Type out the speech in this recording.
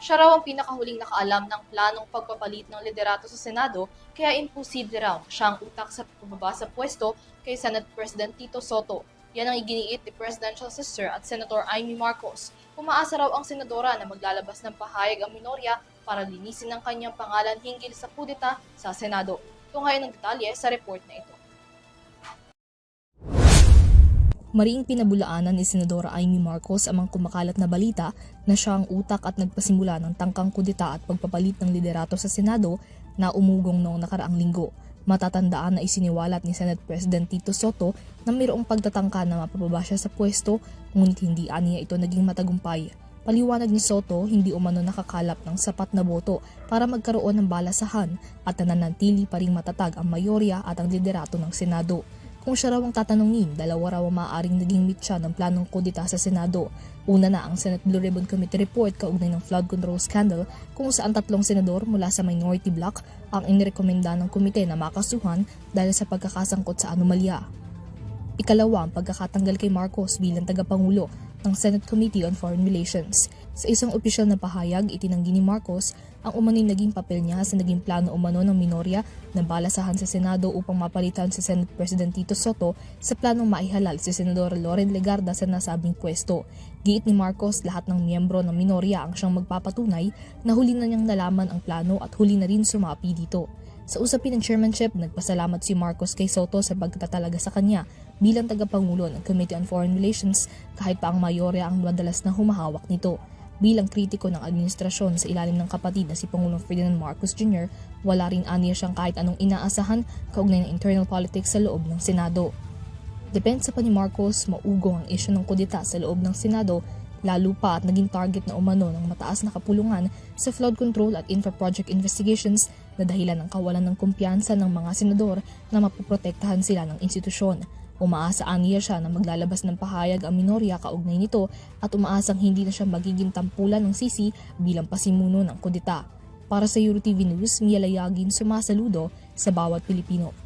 Siya raw ang pinakahuling nakaalam ng planong pagpapalit ng liderato sa Senado, kaya imposible raw siyang utak sa pababa sa pwesto kay Senate President Tito Soto. Yan ang iginiit ni Presidential Sister at Senator Amy Marcos. Umaasa raw ang senadora na maglalabas ng pahayag ang minorya para linisin ang kanyang pangalan hinggil sa kudeta sa Senado. Tungayan ng detalye sa report na ito. Mariing pinabulaanan ni Senadora Amy Marcos ang mga kumakalat na balita na siya ang utak at nagpasimula ng tangkang kudeta at pagpapalit ng liderato sa Senado na umugong noong nakaraang linggo. Matatandaan na isiniwalat ni Senate President Tito Soto na mayroong pagtatangka na mapababa siya sa pwesto, ngunit hindi aniya ito naging matagumpay. Paliwanag ni Soto, hindi umano nakakalap ng sapat na boto para magkaroon ng balasahan at nananatili pa ring matatag ang mayorya at ang liderato ng Senado. Kung siya raw ang tatanungin, dalawa raw ang maaaring naging mitya ng planong kudeta sa Senado. Una na ang Senate Blue Ribbon Committee report kaugnay ng flood control scandal kung saan 3 senador mula sa minority bloc ang inirekomenda ng komite na makasuhan dahil sa pagkakasangkot sa anomalya. Ikalawa ang pagkakatanggal kay Marcos bilang tagapangulo ng Senate Committee on Foreign Relations. Sa isang opisyal na pahayag, itinanggi ni Marcos ang umano'y naging papel niya sa naging plano umano ng minorya na balasahan sa Senado upang mapalitan si Senate President Tito Soto sa planong maihalal si Senador Loren Legarda sa nasabing pwesto. Giit ni Marcos, lahat ng miyembro ng minorya ang siyang magpapatunay na huli na niyang nalaman ang plano at huli na rin sumapi dito. Sa usapin ng chairmanship, nagpasalamat si Marcos kay Soto sa pagtatalaga sa kanya bilang tagapangulo ng Committee on Foreign Relations kahit pa ang mayorya ang madalas na humahawak nito. Bilang kritiko ng administrasyon sa ilalim ng kapatid na si Pangulong Ferdinand Marcos Jr., wala rin aniya siyang kahit anong inaasahan kaugnay ng internal politics sa loob ng Senado. Depensa pa ni Marcos, maugong ang isyu ng kudeta sa loob ng Senado, lalo pa at naging target na umano ng mataas na kapulungan sa flood control at infra project investigations na dahilan ng kawalan ng kumpiyansa ng mga senador na mapoprotektahan sila ng institusyon. Umaasaan niya siya na maglalabas ng pahayag ang minorya kaugnay nito at umaasang hindi na siya magiging tampulan ng sisi bilang pasimuno ng kudeta. Para sa EuroTV News, Mia Layagin, sumasaludo sa bawat Pilipino.